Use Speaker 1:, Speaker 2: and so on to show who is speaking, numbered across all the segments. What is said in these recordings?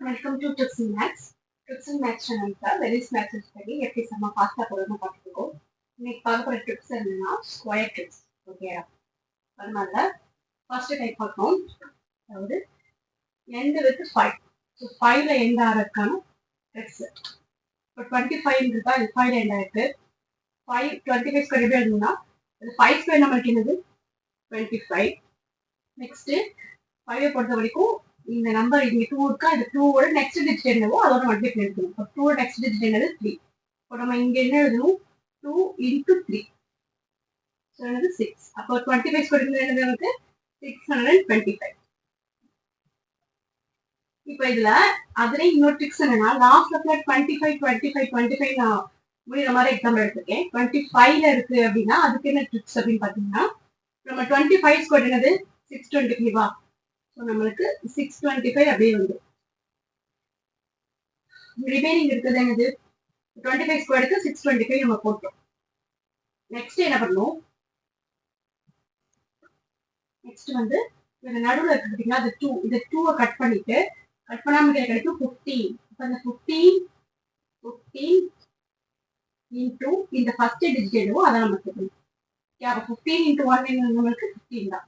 Speaker 1: Welcome to Tricks in Maths. Tricks in Maths சேனலுக்கு வெரிஸ் maths study எப்படி நம்ம ஃபாஸ்டா போடணும் பார்த்துக்கோ. இன்னைக்கு பார்க்க போற ட்ரிக்ஸ் என்னன்னா ஸ்கொயர் ட்ரிக்ஸ். ஓகேயா? அதனால ஃபர்ஸ்ட் டைப் பார்ப்போம். அதாவது எண்ட் வித் 5. ஸோ 5ல எண்ட் ஆகிறதுக்கான ட்ரிக்ஸ். இப்போ 25 இருக்கா, இது 5ல எண்ட் ஆயிருக்கு. 5 25 ஸ்கொயர் எப்படி எழுதணும்னா 5 ஸ்கொயர் நம்மளுக்கு என்னது 25. நெக்ஸ்ட் 5 பொறுத்த வரைக்கும் இந்த நம்பர் இங்க 2 இருக்கா, இந்த 2 ஓட நெக்ஸ்ட் டிஜிட் என்னவோ அதோட மல்டிப்ளை எடுக்கணும். இப்போ 2 ஓட நெக்ஸ்ட் டிஜிட் என்னது 3. இப்போ நம்ம இங்க என்ன எழுதணும் 2 into 3. ஸோ என்னது 6. அப்போ 25 ஸ்கொயர் என்னது நமக்கு 625. இப்போ இதுல அதுல இன்னொரு ட்ரிக்ஸ் என்னன்னா லாஸ்ட்ல 25 நான் முடிகிற மாதிரி எக்ஸாம்பிள் எடுத்துருக்கேன். 25ல இருக்கு அப்படின்னா அதுக்கு என்ன ட்ரிக்ஸ் அப்படின்னு பாத்தீங்கன்னா நம்ம 25 ஸ்கொயர் என்னது 625. ஸோ நம்மளுக்கு 625 அப்படியே வந்து ரிமைனிங் இருக்குது என்னது 25 ஸ்கொயருக்கு 625 நம்ம போட்டோம். நெக்ஸ்ட் என்ன பண்ணணும், நெக்ஸ்ட் வந்து இந்த நடுவில் இருக்கு பார்த்தீங்கன்னா அது 2, இந்த 2வை கட் பண்ணிட்டு கட் பண்ணாம கிடைக்கும் 15. இப்போ அந்த 15 இன்டூ இந்த ஃபர்ஸ்ட் டிஜிட் என்னவோ அதை நம்ம சேர்க்கணும். அப்போ 15 இன்டூ 1 நம்மளுக்கு 15 தான்.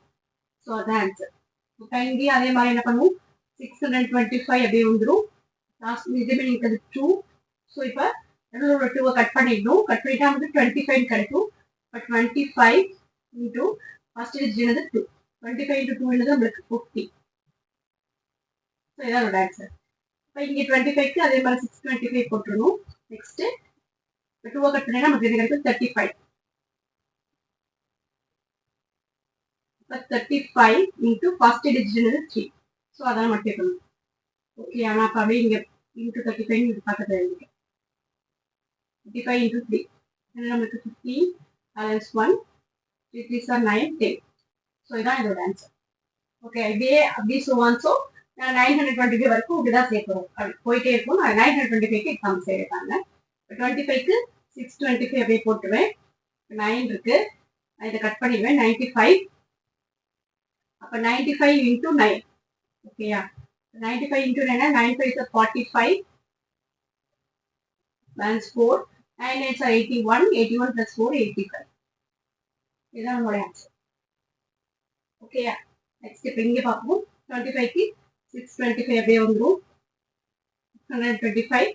Speaker 1: ஸோ அதான் ஆன்சர். இப்போ இங்கேயும் அதே மாதிரி என்ன பண்ணுவோம் 625 அப்படியே வந்துடும். லாஸ்ட் ரிமைனிங் இருக்கிறது 2. ஸோ இப்போ நடுவில் ஒரு 2வை கட் பண்ணிடணும். கட் பண்ணிட்டா வந்து 25 கிடைக்கும். இப்போ 25 இன்டூ ஃபர்ஸ்ட் டிஜிட் என்னது 2. 25 into 2 என்னது நம்மளுக்கு 50. ஸோ இதான் அதோட ஆன்சர். இப்போ இங்கே 25க்கு அதே மாதிரி 625 போட்டுருணும். நெக்ஸ்ட் 2வை கட் பண்ணினா நமக்கு என்ன கிடைக்கும் 35. இப்போ 35 இன்டூ ஃபர்ஸ்ட் டிஜிட் என்னது 3. ஸோ அதான் மட்டும் இருக்கணும். ஓகே, ஆனால் அப்போ அப்படியே இங்கே இன்டூ 35 பக்கத்தில் எழுதிட்டேன். 35 into 3 என்ன நம்மளுக்கு 15 பேலன்ஸ் 1 3 3s are 9 10. ஸோ இதான் இதோட ஆன்சர். ஓகே, இதே அப்படி ஸோ நான் 925 வரைக்கும் இப்படிதான் சேர்க்கிறோம். அப்படி போயிட்டே இருக்கும். நான் 925க்கு எக்ஸாம் சேர்த்தாங்க. 25க்கு 625 அப்படியே போட்டுருவேன். 9 இருக்கு, நான் இதை கட் பண்ணிடுவேன் 95. அப்போ 95 இன்டூ 9. ஓகேயா, 95 into 9 9 5 are 45 balance 4 9 8 are 81 81 plus 4 85. இதுதான் நம்மளோட ஆன்சர். ஓகேயா, நெக்ஸ்ட் இப்போ இங்கே பார்ப்போம். 25க்கு 625 அப்படியே வந்துடும் 625.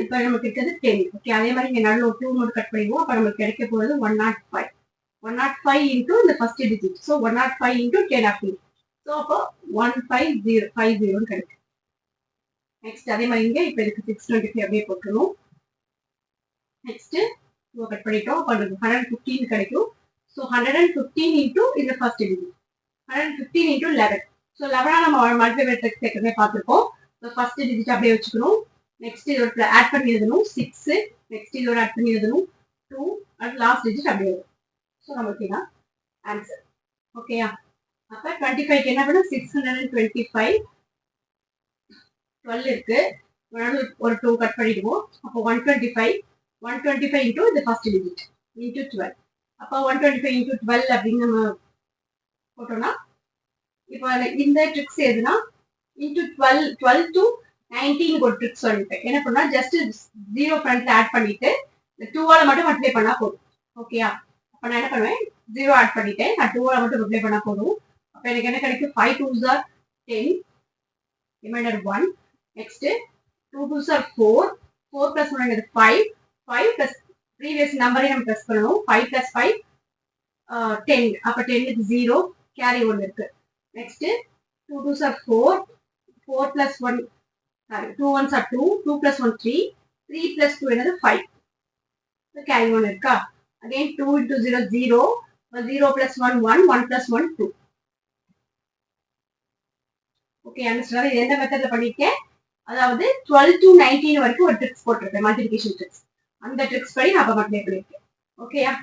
Speaker 1: இப்போ நமக்கு இருக்கிறது 10. ஓகே, அதே மாதிரி இங்கே நடுவில் ஒரு 2 மட்டும் கட் பண்ணிடுவோம். அப்போ நமக்கு கிடைக்க போகிறது 105. 105 இன்டூ இந்த ஃபர்ஸ்ட் டிஜிட். ஸோ 105 இன்டூ 10 அப்படி. ஸோ அப்போ 15050 கிடைக்கும். நெக்ஸ்ட் அதே மாதிரி இங்கே இப்போ இதுக்கு 625 அப்படியே போட்டுருணும். நெக்ஸ்ட் கட் பண்ணிட்டோம். அப்போ 115 கிடைக்கும். ஸோ 115 இன்டூ இந்த ஃபர்ஸ்ட் டிஜிட் 115 இன்டூ 11. ஸோ 11 நம்ம மல்டிபிள் ட்ரிக்ஸ் ஏற்கனவே பார்த்துருக்கோம். ஸோ ஃபர்ஸ்ட் டிஜிட் அப்படியே வச்சுக்கணும். நெக்ஸ்ட் இதோட ஆட் பண்ணி எழுதணும் 6. நெக்ஸ்ட் இதோட ஆட் பண்ணி எழுதணும் 2. அண்ட் லாஸ்ட் டிஜிட் அப்படியே வரும். ஸோ நமக்கு இதான் ஆன்சர். ஓகேயா, அப்போ 25க்கு என்ன பண்ணும் 625 12 இருக்கு, ஒரு 2 கட் பண்ணிடுவோம். அப்போ 125 இன்டூ இந்த ஃபர்ஸ்ட் டிஜிட் இன்டூ 12. அப்போ 125 இன்டூ 12 அப்படின்னு நம்ம போட்டோம்னா இப்போ இந்த ட்ரிக்ஸ் எதுனா இன்டூ 12 டு 19 ஒரு ட்ரிக்ஸ் சொல்லிட்டேன். என்ன பண்ணா ஜஸ்ட் 0 ஃப்ரண்ட்ல ஆட் பண்ணிட்டு இந்த 2ஆல மட்டும் மல்டிப்ளை பண்ணா போதும். ஓகேயா, அப்போ நான் என்ன பண்ணுவேன் 0 ஆட் பண்ணிட்டேன், நான் 2ஆல மட்டும் மல்டிப்ளை பண்ணா போதும். அப்போ எனக்கு என்ன கிடைக்கும் 5 2s are 10 reminder 1. Next 2 2s are 4 4 plus 1 என்னது 5 5 plus ப்ரீவியஸ் நம்பரை நம்ம ப்ளஸ் பண்ணணும். 5 plus 5 10. அப்போ 10 க்கு 0 கேரி 1 இருக்கு. Next 2 2s are 4 4 plus 1 sorry 2 1s are 2 2 plus 1 3 3 plus 2 என்னது 5. கேரி 1 இருக்கா. Again 2 into 0 0 0 plus 1 1 1 plus 1 2. Okay, understand. இது எந்த மெத்தட்ல பண்ணிருக்கேன், அதாவது 12 to 19 வரைக்கும் ஒரு ட்ரிக்ஸ் போட்டிருக்கேன், மல்டிபிகேஷன் ட்ரிக்ஸ். அந்த ட்ரிக்ஸ் படி நான் அப்ப மல்டிப்ளை பண்ணிருக்கேன். ஓகேயா,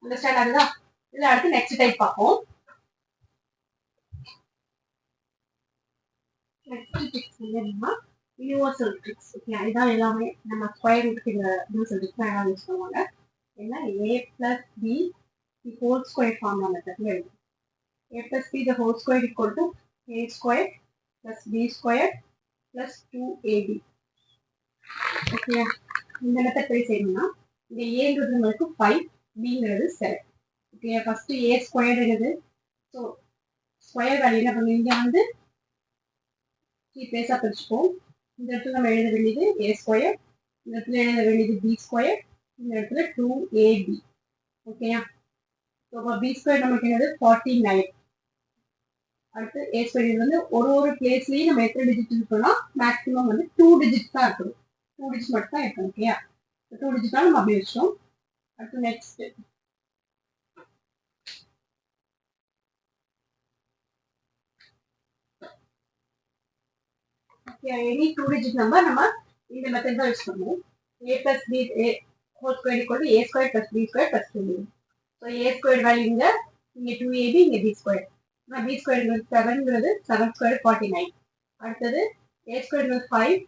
Speaker 1: அண்டர்ஸ்டாண்ட் ஆகுதா? இதுல அடுத்து நெக்ஸ்ட் டைப் பார்ப்போம். நெக்ஸ்ட் ட்ரிக்ஸ் என்னன்னா யூனிவர்சல் ட்ரிக்ஸ். ஓகே, இதான் எல்லாமே நம்ம ஸ்கொயர் ரூட் யூனிவர்சல் ட்ரிக்ஸ் எல்லாம் யூஸ் பண்ணுவாங்க. என்ன a plus b the whole square formula மெத்தட்ல எழுதும். a plus b the whole square equal to a square plus b squared plus 2ab. Okay, இந்த method போய் செய்யணும்னா இங்க ஏங்கிறது நம்மளுக்கு 5, பிங்கிறது 7. ஓகே, ஃபர்ஸ்ட் a ஸ்கொயர் என்னது? ஸோ ஸ்கொயர் வேல்யூ என்ன பண்ணுவோம்? இங்க வந்து கீ பிளேஸா பிரிச்சுப்போம். இந்த இடத்துல நம்ம எழுத வேண்டியது a ஸ்கொயர், இந்த இடத்துல எழுத வேண்டியது b ஸ்கொயர், இந்த இடத்துல 2ab. ஓகேயா? ஸோ b ஸ்கொயர் நமக்கு என்னது 49. அடுத்து a ஸ்கொயர் வந்து ஒரு பிளேஸ்லயும் நம்ம எத்தனை டிஜிட் இருக்கோம்னா மேக்ஸிமம் வந்து 2 டிஜிட் தான் இருக்கணும். 2 டிஜிட் மட்டும் தான் இருக்கும். ஓகேயா? 2 டிஜிட் தான் நம்ம அப்படி வச்சோம். அடுத்து நெக்ஸ்ட் எனி 2 டிஜிட் நம்பர் நம்ம இந்த மெத்தட் தான் யூஸ் பண்ணுவோம். a plus b whole square equal to a square plus b square plus 2ab. So a square value இங்க 2ab, இங்க b square. b square 7ங்கிறது 7 square 49. அடுத்தது a square 5,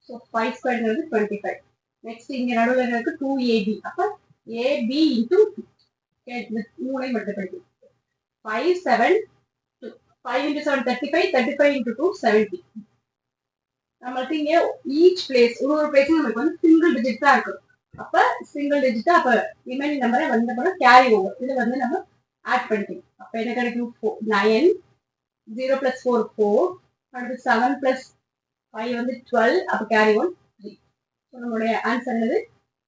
Speaker 1: so 5 square 25. Next இங்க நடுவில் இருக்கு 2ab. அப்ப ab into 3 multiply 5 7 5 into 7 35, 35 into 2 70. நம்மளுக்கு இங்க each place ஒரு பிளேஸ் நமக்கு வந்து சிங்கிள் டிஜிட் தான் இருக்கும். அப்ப சிங்கிள் டிஜிட் அப்ப ரிமைனிங் நம்பரை வந்து கேரி ஓவர் இது வந்து நம்ம ஆட் பண்ணிக்கணும். அப்ப என்ன கிடைக்கும்? 9, 0 plus 4 4, அடுத்து 7 plus 5 வந்து 12, அப்ப கேரி ஒன் 3. ஸோ நம்மளுடைய ஆன்சர் என்னது?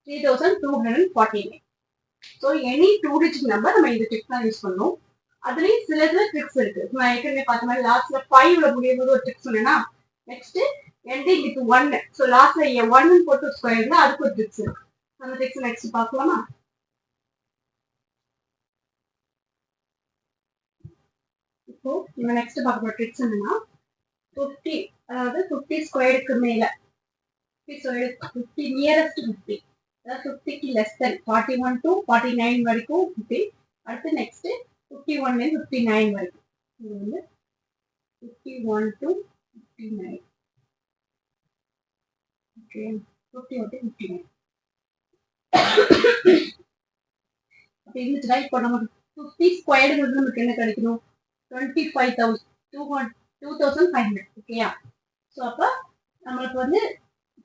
Speaker 1: 3249. ஸோ எனி 2 டிஜிட் நம்பர் நம்ம இந்த ட்ரிக்ஸ் தான் யூஸ் பண்ணணும். அதுலயும் சில ட்ரிக்ஸ் இருக்கு. நான் ஏற்கனவே பார்த்த மாதிரி லாஸ்ட்ல 5ல முடியும் போது ஒரு ட்ரிக்ஸ் சொன்னேன்னா, நெக்ஸ்ட் ending with 1. ஸோ லாஸ்ட்ல 1 போட்டு ஸ்கொயர் இருந்தா அதுக்கு ஒரு ட்ரிக்ஸ் இருக்கு. அந்த ட்ரிக்ஸ் நெக்ஸ்ட் பார்க்கலாமா? இப்போ நம்ம நெக்ஸ்ட் பார்க்க போற ட்ரிக்ஸ் என்னன்னா 50, அதாவது 50 ஸ்கொயருக்கு மேல 50 நியரஸ்ட் 50, அதாவது 50க்கு லெஸ் தென் 41 to 49 வரைக்கும் 50. அடுத்து நெக்ஸ்ட் 51 ல 59 வரைக்கும். இது வந்து 51 to 59. Okay, 51 to 59. அப்ப இருந்துச்சுன்னா இப்போ நமக்கு 50 ஸ்கொயர்ங்கிறது நமக்கு என்ன கிடைக்கணும்? 25,500. ஓகேயா? ஸோ அப்ப நம்மளுக்கு வந்து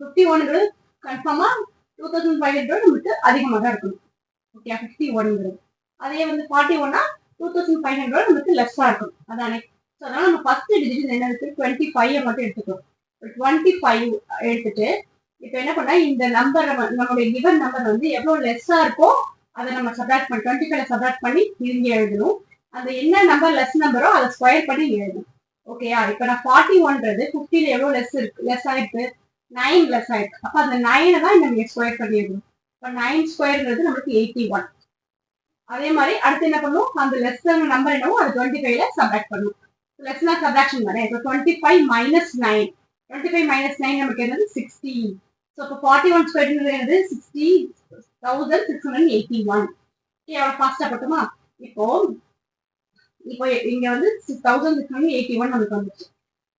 Speaker 1: 51ங்கிறது கன்ஃபார்மா 2500 நமக்கு அதிகமாக தான் இருக்கணும். ஓகே, 51ங்கிறது. அதே வந்து 41னா 2500 நமக்கு லெஸ்ஸா இருக்கும். அதானே? ஸோ அதனால நம்ம ஃபர்ஸ்ட் டிஜிட் என்ன இருக்கு? 25 மட்டும் எடுத்துக்கணும். 25 எடுத்துட்டு இப்போ என்ன பண்ணா இந்த நம்பர் நம்மளுடைய கிவன் நம்பர் வந்து எவ்வளவு லெஸ்ஸா இருக்கோ அதை நம்ம சப்ராக்ட் பண்ணி 25 சப்ராக்ட் பண்ணி இங்க எழுதணும். அந்த என்ன நம்பர் லெஸ் நம்பரோ அதை ஸ்கொயர் பண்ணி எழுதணும். ஓகேயா? இப்போ நான் 41ன்றது 50ல எவ்வளவு லெஸ் ஆயிருக்கு? 9 லெஸ் ஆயிருக்கு. அப்ப அந்த 9 தான் நம்ம ஸ்கொயர் பண்ணி எழுதணும். இப்போ 9 ஸ்கொயர்ங்கிறது நமக்கு 81. அதே மாதிரி அடுத்து என்ன பண்ணும்? அந்த லெஸ் நம்பர் என்னவோ அது 25ல சப்ராக்ட் பண்ணும். லெஸ்னா சப்ராக்ஷன் தானே. இப்போ 25 minus 9, 25 minus 9 நமக்கு என்னது? 16. ஸோ இப்போ 41 ஸ்கொயர்ங்கிறது என்னது? 60,681. ஓகே, அவ்வளோ ஃபாஸ்டா போட்டுமா? இப்போ இங்க வந்து 6,681 நமக்கு வந்துச்சு.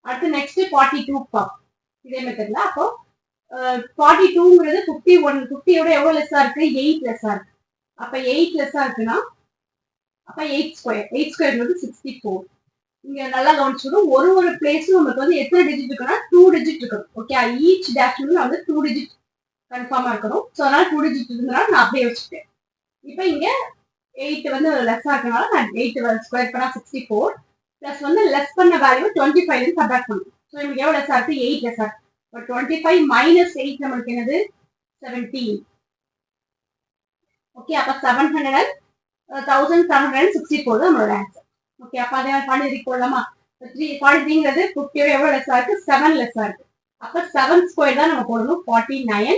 Speaker 1: அடுத்து நெக்ஸ்ட் 42 பாப் இதே மெத்தட்ல. அப்போ 42ங்கிறது 51, 50யோட எவ்வளவு லெஸ்ஸா இருக்கு? 8 லெஸ்ஸா இருக்கு. அப்ப 8 லெஸ்ஸா இருக்குன்னா அப்ப 8 ஸ்கொயர்ங்கிறது 64. இங்க நல்லா கவனிச்சுக்கணும். ஒரு பிளேஸும் நமக்கு வந்து எத்தனை டிஜிட் இருக்குன்னா 2 டிஜிட் இருக்கணும். ஓகே, ஈச் டேஷ்ல வந்து 2 டிஜிட் கன்ஃபார்மா இருக்கணும். ஸோ அதனால 2 டிஜிட் இருந்தனால நான் அப்படியே வச்சுட்டேன். இப்போ இங்க 8 வந்து லெஸ்ஸா இருக்கனால நான் 8 ஸ்கொயர் பண்ணா 64 பிளஸ் வந்து லெஸ் பண்ண வேல்யூ 25 சப்ராக்ட் பண்ணும். ஸோ நமக்கு எவ்வளவு லெஸ்ஸா இருக்கு? 8 லெஸ்ஸா இருக்கு. இப்போ 25 minus 8 நமக்கு என்னது? 17. ஓகே, அப்ப 1764 தான் நம்மளோட ஆன்சர். ஓகே, அப்ப அதே மாதிரி 43 போடலாமா? 43ங்கிறது 50யோட எவ்வளவு லெஸ்ஸா இருக்கு? 7 லெஸ்ஸா இருக்கு. அப்ப 7 ஸ்கொயர் தான் நம்ம போடணும். 49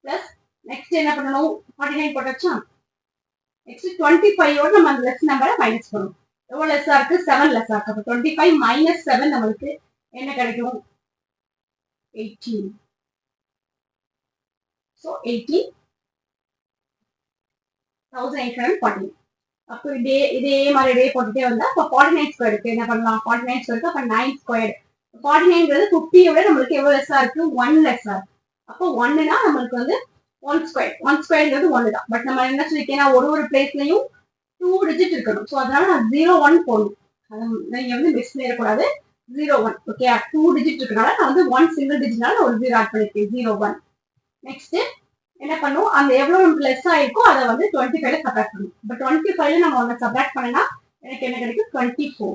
Speaker 1: பிளஸ் நெக்ஸ்ட் என்ன பண்ணணும்? 49 போட்டாச்சா? நெக்ஸ்ட் 25யோட நம்ம அந்த லெஸ் நம்பரை மைனஸ் பண்ணணும். எவ்வளவு லெஸ்ஸா இருக்கு? 7 லெஸ்ஸா இருக்கு. அப்ப 25 minus 7 நம்மளுக்கு என்ன கிடைக்கும்? 18. ஸோ 18,840. அப்போ இதே மாதிரி போட்டுட்டே வந்தா அப்போ 49 ஸ்கொயருக்கு என்ன பண்ணலாம்? 49 ஸ்கொயருக்கு அப்ப 9 ஸ்கொயர். 49ங்கிறது 50யோட நம்மளுக்கு எவ்வளவு லெஸ்ஸா இருக்கு? 1 லெஸ்ஸா இருக்கு. அப்போ 1னா நம்மளுக்கு வந்து 1 ஸ்கொயர்ங்கிறது 1 தான். பட் நம்ம என்ன சொல்லிருக்கேன்னா ஒரு பிளேஸ்லயும் 2 டிஜிட் இருக்கணும். ஸோ அதனால நான் 0 1 போடணும். அதை நீங்க வந்து மிஸ் பண்ணிடக்கூடாது. 01. ஓகே, 2 டிஜிட் இருக்கனால நான் வந்து 1 சிங்கிள் டிஜிட்னால ஒரு 0 ஆட் பண்ணிருக்கேன். 01. நெக்ஸ்ட் என்ன பண்ணும், அந்த எவ்வளவு நமக்கு லெஸ் ஆயிருக்கோ அதை வந்து 25ல சப்ராக்ட் பண்ணும். இப்போ 25ல நம்ம ஒன்று சப்ராக்ட் பண்ணனா எனக்கு என்ன கிடைக்கும், 24.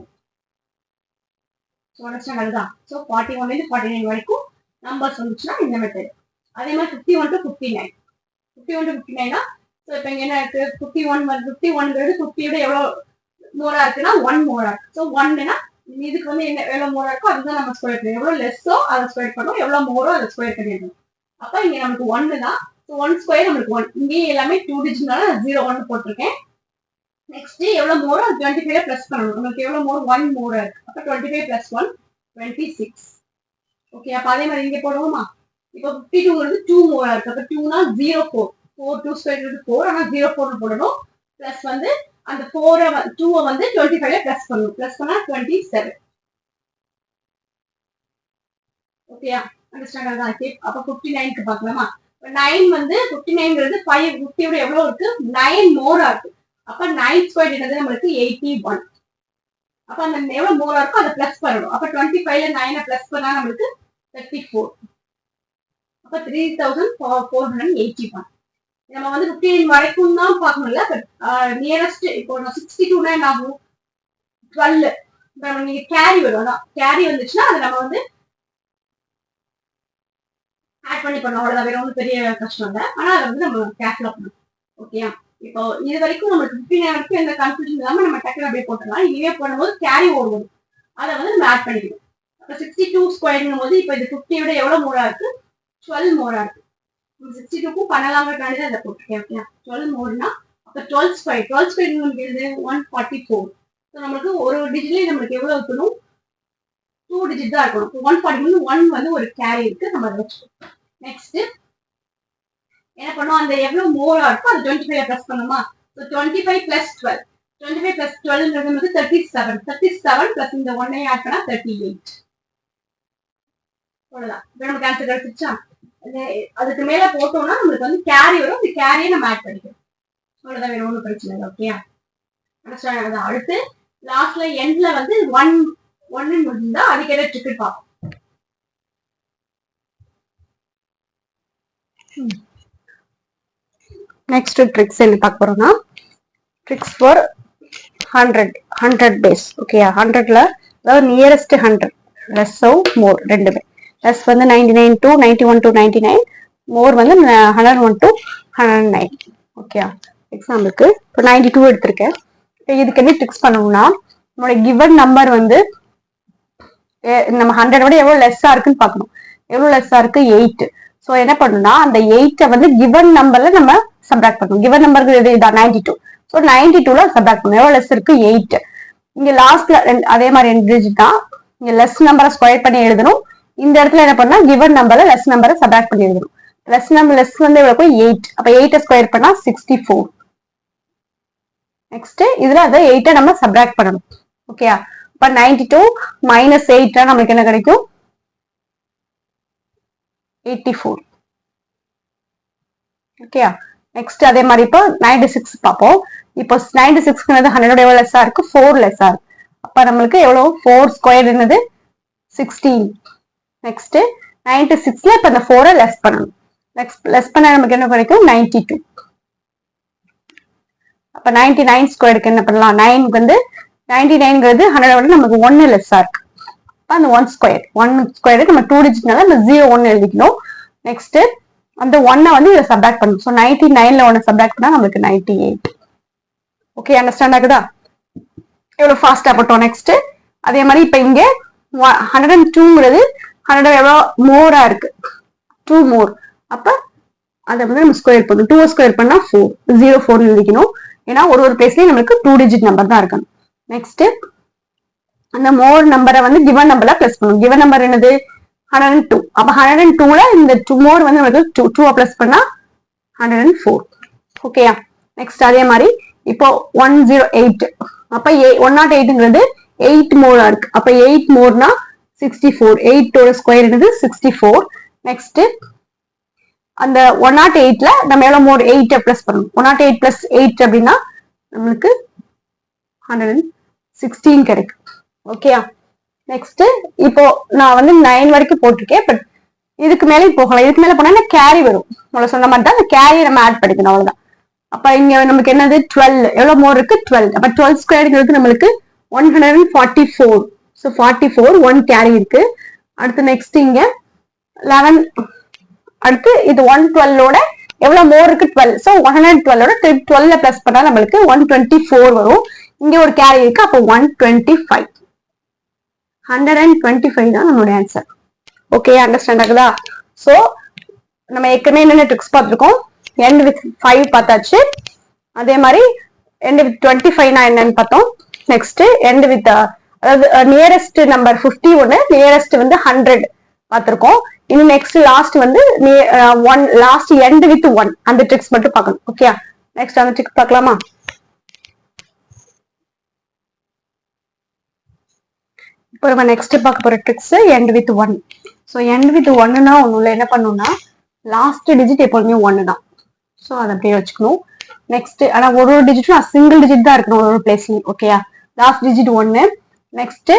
Speaker 1: ஸோ அண்டர்ஸ்டாண்ட் அதுதான். ஸோ 41 49 வரைக்கும் நம்பர்ஸ் வந்துச்சுன்னா இந்த மெத்தட். அதே மாதிரி 51 to 59. 51 to 59னா ஸோ இப்போ இங்கே என்ன இருக்கு, 51ங்கிறது 50யோட எவ்வளோ மோரா இருக்குன்னா 1 மோரா இருக்கு. ஸோ 1னா இதுக்கு வந்து என்ன எவ்வளோ மோரா இருக்கோ அதுதான் நம்ம ஸ்கொயர் பண்ணணும். எவ்வளோ லெஸ்ஸோ அதை ஸ்கொயர் பண்ணணும், எவ்வளோ மோரோ அதை ஸ்கொயர் பண்ணிடணும். அப்போ இங்கே நமக்கு 1 தான். ஸோ 1 ஸ்கொயர் நம்மளுக்கு 1. இங்கேயே எல்லாமே 2 டிஜிட்னால 0 போட்டிருக்கேன். நெக்ஸ்ட் எவ்வளவு மோரோ 25 பிளஸ் பண்ணணும். நமக்கு எவ்வளவு மோர் 1 மோரா இருக்கு. அப்ப 25 பிளஸ் 1 26. ஓகே, அப்ப அதே மாதிரி இங்க போடுவோமா. இப்போ 52ங்கிறது 2 மோரா இருக்கு. அப்ப 2னா 04. 4 2 ஸ்கொயர் 4. ஆனா 04 போடணும். பிளஸ் வந்து அந்த 2 வந்து 25ல பிளஸ் பண்ணணும். பிளஸ் பண்ணா 27. ஓகேயா, அண்டர்ஸ்டாண்ட் ஆகுதா? அப்ப 59க்கு பார்க்கலாமா. 9 வந்து 59ங்கிறது 50யோட எவ்வளவு இருக்கு, 9 மோரா இருக்கு. அப்ப 9 ஸ்கொயர் என்னது நம்மளுக்கு 81. அப்ப அந்த எவ்வளவு மோரா இருக்கோ அதை பிளஸ் பண்ணணும். அப்ப 25ல 9 பிளஸ் பண்ணா நம்மளுக்கு 34. அப்ப 3481. நம்ம வந்து 59 வரைக்கும் தான் பார்க்கணும்ல. நியரஸ்ட் இப்போ 62னா என்ன ஆகும், 12. இப்போ நீங்க கேரி வரும், அதான் கேரி வந்துச்சுன்னா அதை நம்ம வந்து ஆட் பண்ணி பண்ணோம். அவ்வளவுதான், வேற ஒன்றும் பெரிய கஷ்டம் இல்லை. ஆனா அதை வந்து நம்ம கேர்ஃபுல்லா பண்ணணும். ஓகேயா, இப்போ இது வரைக்கும் நமக்கு 59 வரைக்கும் எந்த கன்ஃபியூஷன் இல்லாம நம்ம டக்குனு அப்படியே போட்டுக்கலாம். இதுவே பண்ணும்போது கேரி ஓவர் அதை வந்து நம்ம ஆட் பண்ணிக்கணும். அப்ப 62 ஸ்கொயர்ங்கும் போது இப்போ இது 50யோட எவ்வளவு மோரா இருக்கு, 12 மோரா இருக்கு. 62க்கும் பண்ணலாங்கிறதுக்காண்டி தான் இதை போட்டிருக்கேன். ஓகே, 12 மோர்னா அப்ப 12 ஸ்கொயர். 12 ஸ்கொயர் நமக்கு எழுது 144. ஸோ நம்மளுக்கு ஒரு டிஜிட்லயே நம்மளுக்கு எவ்வளவு இருக்கணும், 2 டிஜிட் தான் இருக்கணும். 140 1 வந்து ஒரு கேரி இருக்கு, நம்ம அதை வச்சுக்கணும். நெக்ஸ்ட் என்ன பண்ணும், அந்த எவ்வளவு மோரா இருக்கோ அது 25 பிளஸ் பண்ணுமா. So 25 plus 12. 25 பிளஸ் 12ங்கிறது வந்து 37. 37 பிளஸ் இந்த 1 ஆட் பண்ணா 38. அவ்வளவுதான். இப்போ நமக்கு ஆன்சர் கிடைச்சிச்சா. அதுக்கு மேல போட்டோம்னா நம்மளுக்கு வந்து கேரி வரும். இந்த கேரியை நம்ம ஆட் பண்ணிக்கணும். அவ்வளவுதான், வேற ஒன்றும் பிரச்சனை இல்லை. ஓகேயா, அடுத்து லாஸ்ட்ல எண்ட்ல வந்து 1 முடிஞ்சா அதுக்கு ஏதாவது ட்ரிக் பார்ப்போம். நெக்ஸ்ட் ட்ரிக்ஸ் என்ன பார்க்க போறோம்னா, ட்ரிக்ஸ் ஃபார் 100 பேஸ். ஓகேயா, 100ல அதாவது நியரஸ்ட் 100 லெஸ் மோர் ரெண்டுமே. லெஸ் வந்து 99 to 91 to 99, மோர் வந்து 101 to 109. ஓகேயா, எக்ஸாம்பிளுக்கு இப்போ 92 எடுத்திருக்கேன். இதுக்கு என்ன ட்ரிக்ஸ் பண்ணணும்னா, நம்மளோட கிவன் நம்பர் வந்து நம்ம 100 விட எவ்வளவு லெஸ்ஸா இருக்குன்னு பார்க்கணும். எவ்வளவு லெஸ்ஸா இருக்கு, 8. ஸோ என்ன பண்ணணும்னா அந்த 8 வந்து கிவன் நம்பர்ல நம்ம சப்ராக்ட் பண்ணணும். கிவன் நம்பருக்கு இதான் 92. ஸோ 92ல சப்ராக்ட் பண்ணணும். எவ்வளவு லெஸ் இருக்கு, 8. இங்க லாஸ்ட்ல அதே மாதிரி 2 டிஜிட் தான். இங்க லெஸ் நம்பரை ஸ்கொயர் பண்ணி எழுதணும். இந்த இடத்துல என்ன பண்ணா கிவன் நம்பர்ல லெஸ் நம்பரை சப்ராக்ட் பண்ணி எழுதணும். லெஸ் வந்து எவ்வளவு, 8. அப்ப 8 ஸ்கொயர் பண்ணா 64. நெக்ஸ்ட் இதுல அதை 8 நம்ம சப்ராக்ட் பண்ணணும். ஓகே, அப்ப 92 மைனஸ் 8 நமக்கு என்ன கிடைக்கும், 84. ஓகே, நெக்ஸ்ட் அதே மாதிரி இப்போ 96 பார்ப்போம். இப்போ 96க்கு 100 எவ்வளவு லெஸ்ஸா இருக்கு, 4 லெஸ்ஸா இருக்கு. அப்ப நம்மளுக்கு எவ்வளவு, 4 ஸ்கொயர் என்னது 16. நெக்ஸ்ட் 96ல இப்ப இந்த 4 லெஸ் பண்ணணும். லெஸ் பண்ண நமக்கு என்ன கிடைக்கும், 92. அப்ப 99 ஸ்கொயருக்கு என்ன பண்ணலாம், 9 வந்து 99ங்கிறது 100 விட நமக்கு 1 லெஸ்ஸா இருக்கு. அந்த 1 ஸ்கொயருக்கு நம்ம 2 டிஜிட்னால நம்ம 0 எழுதிக்கணும். நெக்ஸ்ட் அந்த 1 வந்து இதை சப்ராக்ட் பண்ணணும். ஸோ 99ல 1 சப்ராக்ட் பண்ணா நமக்கு 98. ஓகே, அண்டர்ஸ்டாண்ட் ஆகுதா, எவ்வளவு ஃபாஸ்டா போட்டோம். நெக்ஸ்ட் அதே மாதிரி இப்ப இங்க 102ங்கிறது 100 எவ்வளவு மோரா இருக்கு, 2 மோர். அப்ப அதை வந்து நம்ம ஸ்கொயர் பண்ணணும். 2 ஸ்கொயர் பண்ணா 4, 04 எழுதிக்கணும். ஏன்னா ஒரு பிளேஸ்லயும் நம்மளுக்கு 2 டிஜிட் நம்பர் தான் இருக்கணும். நெக்ஸ்ட் அந்த மோர் நம்பரை வந்து கிவன் நம்பர்ல பிளஸ் பண்ணணும். கிவன் நம்பர் என்னது, 102. அப்ப 102ல இந்த 2 மோர் வந்து நம்மளுக்கு 2 பிளஸ் பண்ணா 104. ஓகேயா, நெக்ஸ்ட் அதே மாதிரி இப்போ 108. அப்ப 108ங்கிறது 8 மோரா இருக்கு. அப்ப 8 மோர்னா 64. 8ஓட ஸ்கொயர் என்னது 64. நெக்ஸ்ட் அந்த 108ல நம்ம எவ்வளவு மோர் 8 பிளஸ் பண்ணணும். 108 பிளஸ் 8 அப்படின்னா நம்மளுக்கு 116 கிடைக்கும். ஓகேயா,
Speaker 2: நெக்ஸ்ட் இப்போ நான் வந்து 9 வரைக்கும் போட்டிருக்கேன். பட் இதுக்கு மேலே போகலாம். இதுக்கு மேல போனா கேரி வரும். உங்களை சொன்ன மாதிரி தான் கேரியை நம்ம ஆட் பண்ணிக்கணும், அவ்வளவுதான். அப்ப இங்க நமக்கு என்னது 12, எவ்வளவு மோர் இருக்கு 12. அப்ப 12 ஸ்கொயர்ங்கிறது நம்மளுக்கு 144. ஸோ 44 1 கேரி இருக்கு. அடுத்து நெக்ஸ்ட் இங்க 11. அடுத்து இது 112ஓட எவ்வளவு மோர் இருக்கு 12. ஸோ 112ஓட 12 பிளஸ் பண்ணா நம்மளுக்கு 124 வரும். இங்க ஒரு கேரி இருக்கு. அப்போ 125. 125 தான் நம்மளோட ஆன்சர். ஓகே, அண்டர்ஸ்டாண்ட் ஆகுதா? ஸோ நம்ம ஏற்கனவே என்னென்ன ட்ரிக்ஸ் பார்த்துருக்கோம். எண்ட் வித் 5 பார்த்தாச்சு. அதே மாதிரி எண்ட் வித் 25 என்னன்னு பார்த்தோம். நெக்ஸ்ட் எண்ட் வித் அதாவது நியரஸ்ட் நம்பர் 51, நியரஸ்ட் வந்து 100 பார்த்திருக்கோம். இன்னும் நெக்ஸ்ட் லாஸ்ட் வந்து லாஸ்ட் எண்ட் வித் 1 அந்த ட்ரிக்ஸ் மட்டும் பார்க்கணும். ஓகே, நெக்ஸ்ட் அந்த ட்ரிக்ஸ் பார்க்கலாமா? இப்போ நம்ம நெக்ஸ்ட் பார்க்க போற tricks end with 1. So end with 1னா ஒண்ணுல என்ன பண்ணணும்னா லாஸ்ட் டிஜிட் எப்போதுமே 1 தான். ஸோ அதை அப்படியே வச்சுக்கணும். நெக்ஸ்ட் ஆனா ஒரு டிஜிட்டும் சிங்கிள் டிஜிட் தான் இருக்கணும் ஒரு பிளேஸ்லயும். ஓகேயா, லாஸ்ட் டிஜிட் 1. நெக்ஸ்ட்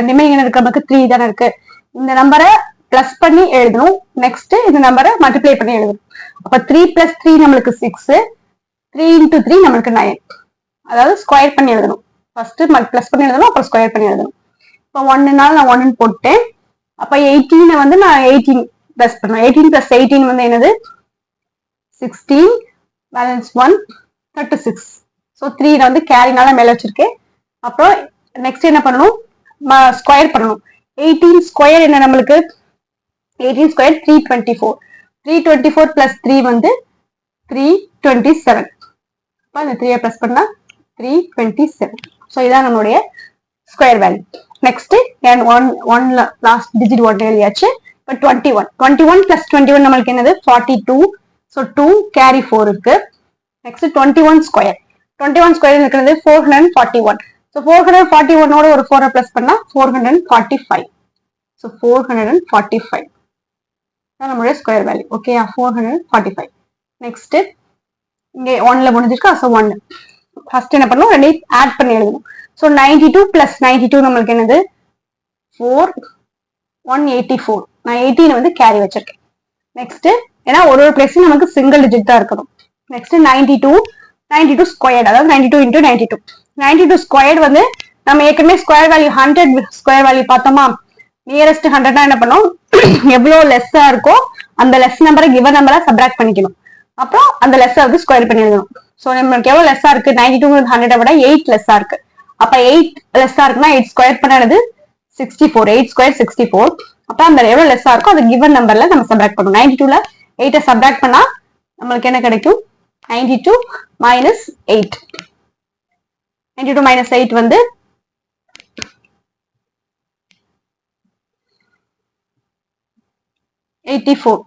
Speaker 2: ரிமைனிங் இருக்கிற நமக்கு 3 தானே இருக்கு. இந்த நம்பரை பிளஸ் பண்ணி எழுதணும். நெக்ஸ்ட் இந்த நம்பரை மல்டிப்ளை பண்ணி எழுதணும். அப்ப 3 + 3 நம்மளுக்கு 6. 3 × 3 நம்மளுக்கு 9. அதாவது ஸ்கொயர் பண்ணி எழுதணும். ஃபர்ஸ்ட் பிளஸ் பண்ணி எழுதணும், அப்புறம் ஸ்கொயர் பண்ணி எழுதணும். இப்போ 1னால நான் 1 போட்டேன். அப்ப 18 வந்து நான் 18 பிளஸ் பண்ணுவேன். 18 + 18 வந்து என்னது 16. பேலன்ஸ் 1 36. ஸோ 3 வந்து கேரினால மேல வச்சிருக்கேன். அப்புறம் நெக்ஸ்ட் என்ன பண்ணணும், ஸ்கொயர் பண்ணணும். 18 ஸ்கொயர் என்ன நம்மளுக்கு 18 ஸ்கொயர் 324. 324 + 3 வந்து 327. அப்ப அந்த 3 பிளஸ் பண்ணா 327. ஸோ இதான் நம்மளுடைய square value. Next last digit 1 எழுதியாச்சு. இப்போ 21. 21 + 21 நம்மளுக்கு என்னது 42. ஸோ 2 கேரி 4 இருக்கு. Next 21 square. 21 ஸ்கொயர் இருக்கிறது 441. ஸோ 441ஓட ஒரு 4 பிளஸ் பண்ணா 445. ஸோ 445 தான் நம்மளுடைய ஸ்கொயர் வேல்யூ. ஓகே, 445. நெக்ஸ்ட் இங்க 1ல முடிஞ்சிருக்கு. ஸோ 1 ஃபர்ஸ்ட் என்ன பண்ணணும், ரெண்டையும் ஆட் பண்ணி எழுதணும். ஸோ 92 + 92 நம்மளுக்கு என்னது 184. நான் 18 வந்து கேரி வச்சிருக்கேன். நெக்ஸ்ட் ஏன்னா ஒரு பிளேஸ் நமக்கு சிங்கிள் டிஜிட் தான் இருக்கணும். நெக்ஸ்ட் 92 ஸ்கொயர், அதாவது 92 × 92. 92 ஸ்கொயர் வந்து நம்ம ஏற்கனவே ஸ்கொயர் வேல்யூ 100 ஸ்கொயர் வேல்யூ பார்த்தோமா. நியரஸ்ட் 100 என்ன பண்ணோம், எவ்வளவு லெஸ்ஸா இருக்கோ அந்த லெஸ் நம்பரை கிவன் நம்பரா சப்ராக்ட் பண்ணிக்கணும். அப்புறம் அந்த லெஸ்ஸை வந்து ஸ்கொயர் பண்ணி எழுதணும். ஸோ நம்மளுக்கு எவ்வளவு லெஸ்ஸா இருக்கு 92 100 விட 8 லெஸ்ஸா இருக்கு. அப்ப 8 லெஸ்ஸா இருக்குன்னா 8 ஸ்கொயர் பண்ணது 64. 8 ஸ்கொயர் 64. அப்ப அந்த எவ்வளவு லெஸ்ஸா இருக்கோ அது கிவன் நம்பர்ல நம்ம சப்ராக்ட் பண்ணணும். 92ல 8 சப்ராக்ட் பண்ணா நம்மளுக்கு என்ன கிடைக்கும் 92 - 8. 92 - 8 வந்து 84.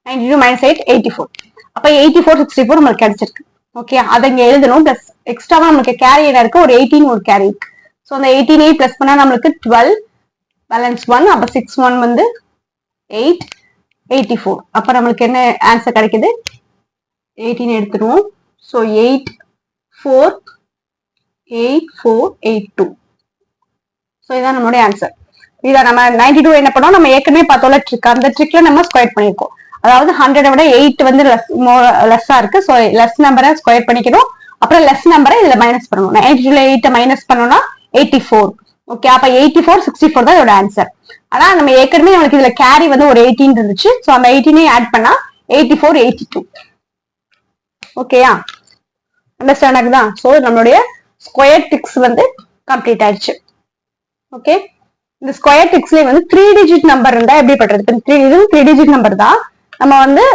Speaker 2: 92 - 8 84. அப்ப 84 64 நம்மளுக்கு கிடைச்சிருக்கு. ஓகே, அதை இங்க எழுதணும். பிளஸ் எக்ஸ்ட்ராவா நமக்கு கேரி என்ன இருக்கு, ஒரு 18 ஒரு கேரி இருக்கு. ஸோ அந்த 18 பிளஸ் பண்ணா நம்மளுக்கு 12. பேலன்ஸ் 1. அப்ப 6 1 வந்து 8 84. அப்ப நம்மளுக்கு என்ன ஆன்சர் கிடைக்குது 18 எடுத்துருவோம். ஸோ 8 4 8 4 8 2. ஸோ இதான் நம்மளுடைய ஆன்சர். இதை நம்ம 92 என்ன பண்ணோம், நம்ம ஏற்கனவே பார்த்தோம்ல ட்ரிக், அந்த ட்ரிக்ல நம்ம ஸ்கொயர் பண்ணிருக்கோம். அதாவது 100 விட 8 வந்து லெஸ்ஸா இருக்கு. ஸோ லெஸ் நம்பரை ஸ்கொயர் பண்ணிக்கணும். அப்புறம் லெஸ் நம்பரை இதுல மைனஸ் பண்ணணும். 92ல 8 மைனஸ் பண்ணோம்னா 84. ஓகே, அப்ப 84 64 தான் இதோட ஆன்சர். ஆனா நம்ம ஏற்கனவே நம்மளுக்கு இதுல கேரி வந்து ஒரு 18 இருந்துச்சு. ஸோ அந்த 18 ஆட் பண்ணா 84 82. ஓகேயா, அண்டர்ஸ்டாண்ட் ஆகுதா? ஸோ நம்மளுடைய ஸ்கொயர் ட்ரிக்ஸ் வந்து கம்ப்ளீட் ஆயிடுச்சு. ஓகே, இந்த ஸ்கொயர் ட்ரிக்ஸ்லயே வந்து 3 டிஜிட் நம்பர் இருந்தா எப்படி பண்றது? 3 டிஜிட் நம்பர் தான் நம்ம வந்து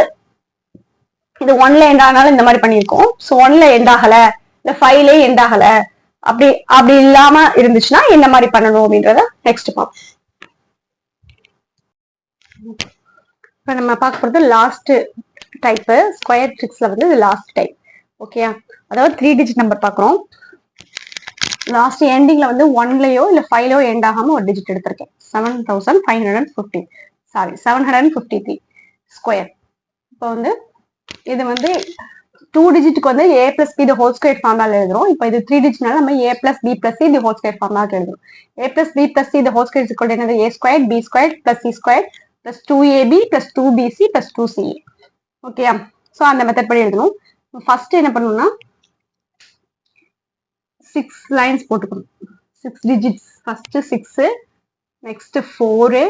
Speaker 2: இது 1ல எண்ட் ஆனாலும் இந்த மாதிரி பண்ணிருக்கோம். ஸோ 1ல எண்ட் ஆகல, இல்ல 5ல எண்ட் ஆகல, அப்படி இல்லாம இருந்துச்சுன்னா என்ன மாதிரி பண்ணணும் அப்படின்றத நெக்ஸ்ட் பார்ப்போம். இப்ப நம்ம பார்க்க போறது லாஸ்ட் டைப். ஸ்கொயர் ட்ரிக்ஸ்ல வந்து இது லாஸ்ட் டைப். ஓகே, அதாவது 3 டிஜிட் நம்பர் பாக்குறோம். லாஸ்ட் எண்டிங்ல வந்து 1லயோ இல்ல 5லயோ எண்ட் ஆகாம ஒரு டிஜிட் எடுத்திருக்கேன். 753 ஸ்கொயர். இப்போ வந்து இது வந்து 2 டிஜிட்டுக்கு வந்து a plus B whole square formula எழுதுறோம். இப்போ இது 3 டிஜிட்னால நம்ம a plus B plus C whole square formula எழுதுறோம். a plus B plus C whole square is equal to என்னது a square B square plus C square plus 2ab plus 2bc plus 2ca. ஓகேயா? So அந்த method படி எழுதணும். First என்ன பண்ணணும்னா 6 lines போட்டுக்கணும். 6 digits. First 6, next 4,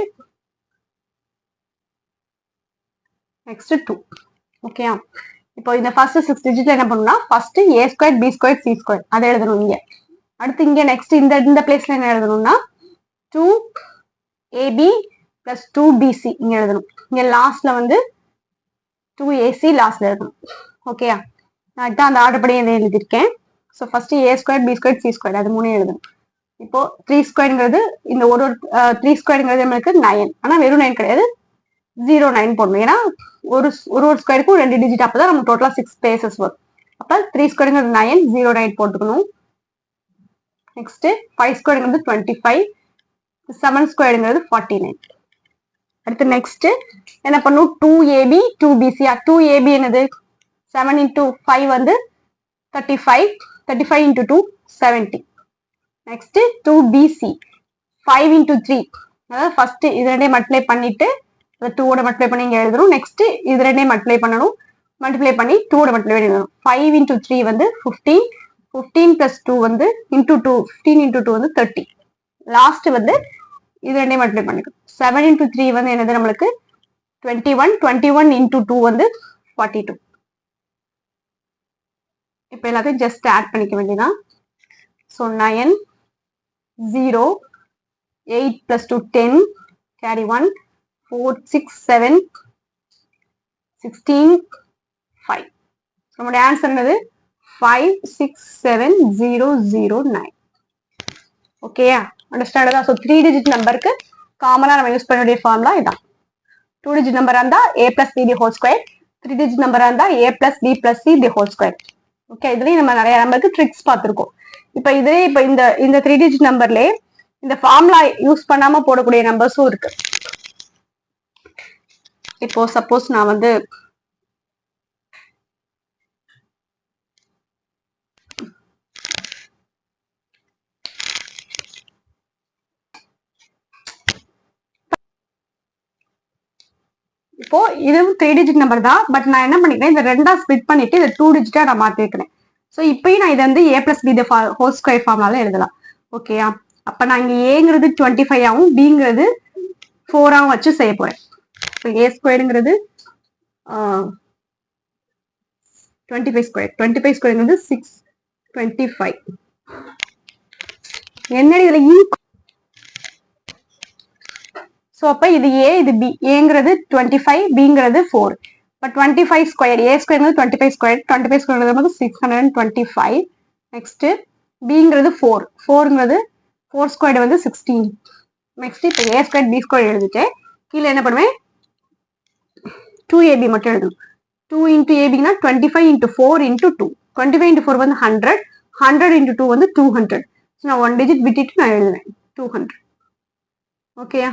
Speaker 2: next 2. ஓகேயா? இப்போ இந்த ஃபர்ஸ்ட் 6 டிஜிட்ல என்ன பண்ணணும்னா first a square B square C square அதை எழுதணும் இங்க. அடுத்து இங்க நெக்ஸ்ட் இந்த பிளேஸ்ல என்ன எழுதணும்னா 2ab பிளஸ் 2bc இங்க எழுதணும். இங்க லாஸ்ட்ல வந்து 2ac லாஸ்ட்ல எழுதணும். ஓகேயா? நான் தான் அந்த ஆர்டர் படி இதை எழுதியிருக்கேன். So first a square B square C square அது 3 எழுதணும். இப்போ 3 ஸ்கொயர்ங்கிறது இந்த ஒரு 3 ஸ்கொயர்ங்கிறது நம்மளுக்கு 9. ஆனா வெறும் 9 கிடையாது, 09 போடணும். ஏன்னா ஒரு ஸ்கொயருக்கும் 2 டிஜிட், அப்பதான் நம்ம டோட்டலா 6 ஸ்பேசஸ் வரும். அப்ப 3 ஸ்கொயருங்கிறது 9, 09 போட்டுக்கணும். நெக்ஸ்ட் 5 ஸ்கொயருங்கிறது 25, 7 ஸ்கொயருங்கிறது 49. அடுத்து நெக்ஸ்ட் என்ன பண்ணும் 2ab 2bc. 2ab என்னது 7 into 5 வந்து 35, 35 into 2 70. நெக்ஸ்ட் 2bc 5 into 3, அதாவது ஃபர்ஸ்ட் இது ரெண்டையும் மல்டிப்ளை பண்ணிட்டு 2 ஓட மல்டிப்ளை பண்ணி இங்க எழுதணும். நெக்ஸ்ட் இது ரெண்டையும் மல்டிப்ளை பண்ணணும், மல்டிப்ளை பண்ணி 2 ஓட மல்டிப்ளை பண்ணி எழுதணும். 5 into 3 வந்து 15, 15 plus 2 வந்து into 2, 15 into 2 வந்து 30. லாஸ்ட் வந்து இது ரெண்டையும் மல்டிப்ளை பண்ணிக்கணும். 7 into 3 வந்து என்னது நம்மளுக்கு 21, 21 into 2 வந்து 42. இப்போ எல்லாத்தையும் ஜஸ்ட் ஆட் பண்ணிக்க வேண்டியதான். So 9, 0, 8 plus 2 10, carry 1, 4, 6, 7, 16, 5. நம்மளுடைய ஆன்சர் என்னது 567009. ஓகேயா? அண்டர்ஸ்டாண்டா? ஸோ 3 டிஜிட் நம்பருக்கு காமனா நம்ம யூஸ் பண்ணக்கூடிய ஃபார்முலா இதான். 2 டிஜிட் நம்பரா இருந்தா a plus b whole square, 3 digit நம்பரா இருந்தா a plus b plus c whole square. Okay, இதுலயும் நம்ம நிறைய நம்பருக்கு ட்ரிக்ஸ் பார்த்திருக்கோம். இப்போ இதுலயே இப்போ இந்த 3 டிஜிட் நம்பர்லயே இந்த ஃபார்முலா யூஸ் பண்ணாம போடக்கூடிய நம்பர்ஸும் இருக்கு. இப்போ சப்போஸ் நான் வந்து இப்போ இதுவும் 3 டிஜிட் நம்பர் தான், பட் நான் என்ன பண்ணிக்கிறேன் இந்த ரெண்டா ஸ்பிட் பண்ணிட்டு இதை 2 டிஜிட்டா நான் மாத்தி வைக்கிறேன். ஸோ இப்பயும் நான் இதை வந்து a plus B whole square ஃபார்முலால எழுதலாம். ஓகேயா? அப்ப நான் இங்க ஏங்கிறது 25 ஆகும், பிங்கிறது 4 ஆகும் வச்சு செய்ய போறேன். இப்போ a ஸ்கொயருங்கிறது 25 ஸ்கொயர், 25 ஸ்கொயருங்கிறது 625. என்னடி இதுல ஸோ அப்ப இது a இது b. ஏங்கிறது 25, பிங்கிறது 4. இப்போ 25 square, a square 25 square, 25 square 625. Next பிங்கிறது 4, 4ங்கிறது 4 ஸ்கொயர் வந்து 16. நெக்ஸ்ட் இப்போ a ஸ்கொயர் b ஸ்கொயர் எழுதிட்டு கீழே என்ன பண்ணுவேன் 2ab மட்டும் எழுதணும். 2 into abனா 25 into 4 into 2. 25 into 4 வந்து 100, 100 into 2 வந்து 200. ஸோ நான் 1 டிஜிட் விட்டுட்டு நான் எழுதுவேன் 200. ஓகேயா?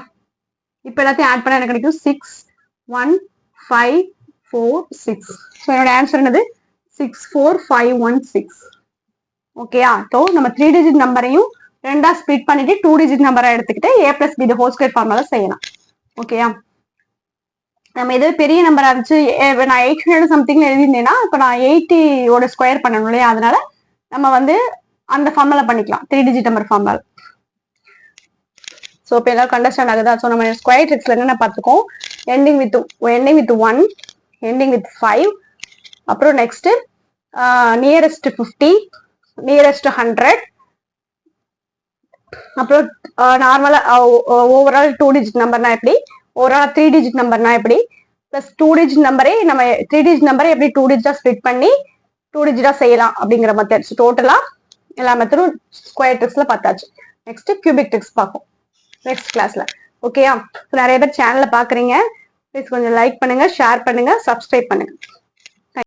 Speaker 2: இப்போ எல்லாத்தையும் ஆட் பண்ண எனக்கு கிடைக்கும் 6, 1, 5, 4, 6. ஸோ என்னோட ஆன்சர் என்னது 64516. ஓகேயா? ஸோ நம்ம 3 டிஜிட் நம்பரையும் ரெண்டா ஸ்பிட் பண்ணிட்டு 2 டிஜிட் நம்பரை எடுத்துக்கிட்டு a plus B whole square formula செய்யலாம். ஓகேயா? நம்ம எது பெரிய நம்பரா இருந்துச்சு, நான் 800 சம்திங்ல எழுதிருந்தேன்னா இப்போ நான் 80 ஓட ஸ்கொயர் பண்ணணும் இல்லையா? அதனால நம்ம வந்து அந்த ஃபார்முலா பண்ணிக்கலாம் 3 டிஜிட் நம்பர் ஃபார்முலா. ஸோ இப்போ எல்லாரும் அண்டர்ஸ்டாண்ட் ஆகுதா? ஸோ நம்ம ஸ்கொயர் ட்ரிக்ஸ்ல என்ன பார்த்துக்கோம், எண்டிங் வித் 1, எண்டிங் வித் 5, அப்புறம் நெக்ஸ்ட் நியரஸ்ட் 50, நியரஸ்ட் 100, அப்புறம் நார்மலா ஓவரால் 2 டிஜிட் நம்பர்னா எப்படி, ஓவரால் 3 டிஜிட் நம்பர்னா எப்படி, பிளஸ் 2 டிஜிட் நம்பரே நம்ம 3 டிஜிட் நம்பரே எப்படி 2 டிஜிட்டா ஸ்பிளிட் பண்ணி 2 டிஜிட்டா செய்யலாம் அப்படிங்கிற மெத்தட்ஸ் டோட்டலா எல்லா மெத்தடும் ஸ்கொயர் ட்ரிக்ஸ்ல பார்த்தாச்சு. நெக்ஸ்ட் கியூபிக் ட்ரிக்ஸ் பார்ப்போம் நெக்ஸ்ட் கிளாஸ்ல. ஓகேயா? நிறைய பேர் சேனல்ல பாக்குறீங்க, ப்ளீஸ் கொஞ்சம் லைக் பண்ணுங்க, ஷேர் பண்ணுங்க, சப்ஸ்கிரைப் பண்ணுங்க.